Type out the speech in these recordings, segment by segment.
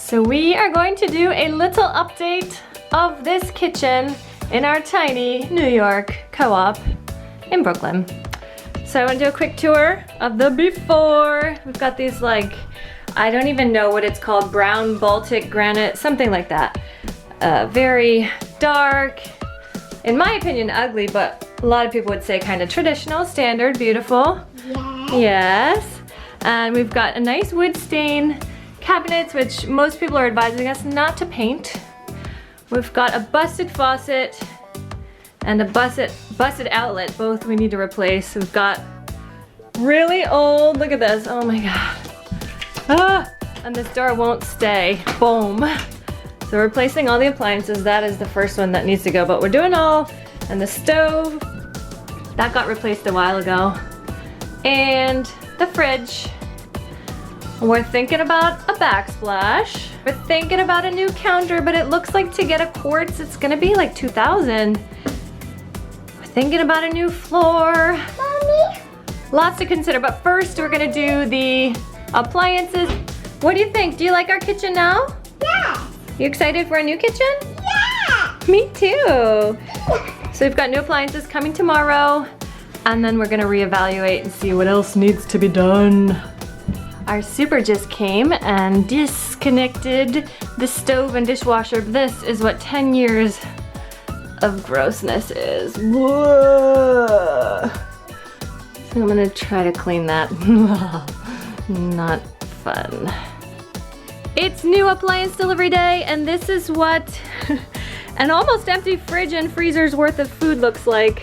So we are going to do a little update of this kitchen in our tiny New York co-op in Brooklyn. So I want to do a quick tour of the before. We've got these like, I don't even know what it's called, brown baltic granite, something like that. Very dark, in my opinion ugly, but a lot of people would say kind of traditional, standard, beautiful. Yes. Yes. And we've got a nice wood stain cabinets, which most people are advising us not to paint. We've got a busted faucet and a busted outlet, both we need to replace. We've got really old, look at this, oh my god. Ah, and this door won't stay, boom. So we're replacing all the appliances. That is the first one that needs to go, but we're doing all, and the stove, that got replaced a while ago. And the fridge. We're thinking about a backsplash. We're thinking about a new counter, but it looks like to get a quartz, it's gonna be like $2,000. We're thinking about a new floor. Mommy? Lots to consider, but first we're gonna do the appliances. What do you think? Do you like our kitchen now? Yeah. You excited for a new kitchen? Yeah. Me too. So we've got new appliances coming tomorrow, and then we're gonna reevaluate and see what else needs to be done. Our super just came and disconnected the stove and dishwasher. This is what 10 years of grossness is. Whoa. So I'm gonna try to clean that. Not fun. It's new appliance delivery day, and this is what an almost empty fridge and freezer's worth of food looks like.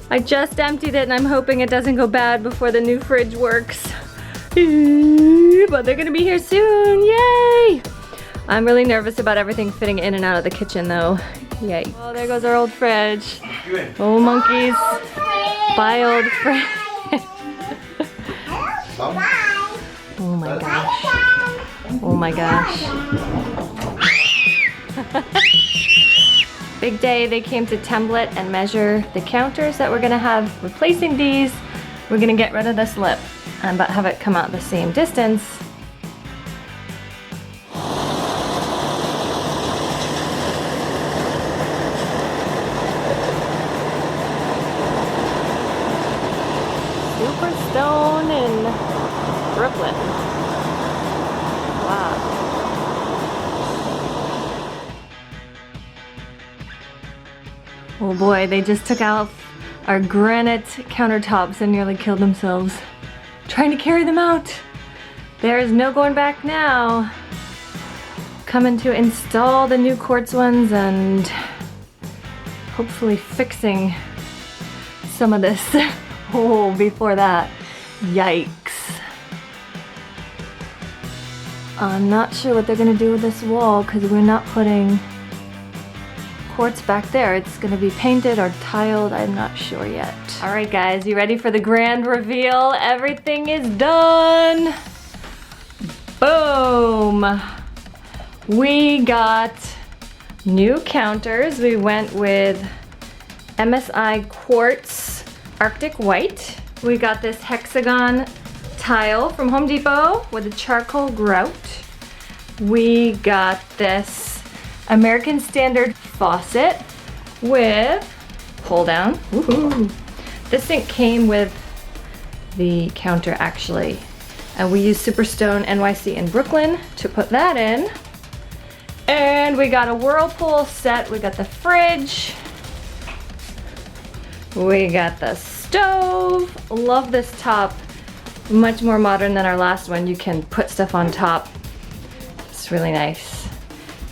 I just emptied it and I'm hoping it doesn't go bad before the new fridge works. But they're gonna be here soon, yay! I'm really nervous about everything fitting in and out of the kitchen though, yay. Oh, there goes our old fridge. Oh, monkeys. Bye, old fridge. Oh my gosh. Oh my gosh. Big day, they came to template and measure the counters that we're gonna have replacing these. We're gonna get rid of this lip, but have it come out the same distance. Superstone in Brooklyn. Wow. Oh boy, they just took out our granite countertops and nearly killed themselves trying to carry them out. There is no going back now. Coming to install the new quartz ones and hopefully fixing some of this. Oh, before that, yikes. I'm not sure what they're gonna do with this wall because we're not putting quartz back there. It's gonna be painted or tiled, I'm not sure yet. All right guys, you ready for the grand reveal? Everything is done. Boom. We got new counters. We went with MSI Quartz Arctic White. We got this hexagon tile from Home Depot with a charcoal grout. We got this American Standard faucet with pull down. Woohoo! This sink came with the counter actually, and we used Superstone NYC in Brooklyn to put that in. And we got a whirlpool set. We got the fridge. We got the stove. Love this top. Much more modern than our last one. You can put stuff on top. It's really nice.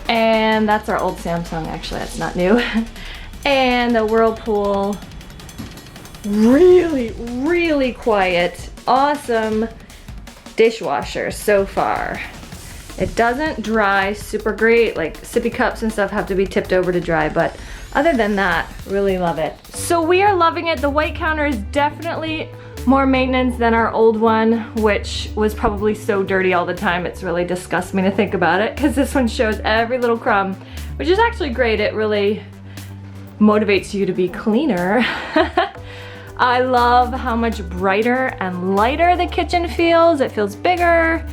And that's our old Samsung, actually, that's not new. And the whirlpool, really, really quiet, awesome dishwasher so far. It doesn't dry super great, like sippy cups and stuff have to be tipped over to dry, but other than that, really love it. So we are loving it. The white counter is definitely more maintenance than our old one, which was probably so dirty all the time. It's really disgusts me to think about it because this one shows every little crumb, which is actually great. It really motivates you to be cleaner. I love how much brighter and lighter the kitchen feels. It feels bigger.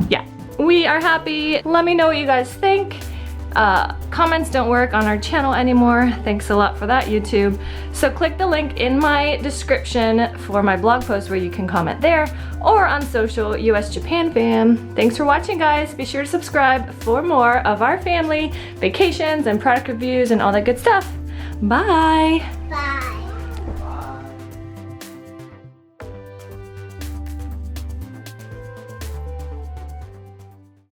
Yeah, we are happy. Let me know what you guys think. Comments don't work on our channel anymore. Thanks a lot for that, YouTube. So click the link in my description for my blog post where you can comment there, or on social, US Japan Fam. Thanks for watching, guys. Be sure to subscribe for more of our family, vacations, and product reviews and all that good stuff. Bye. Bye.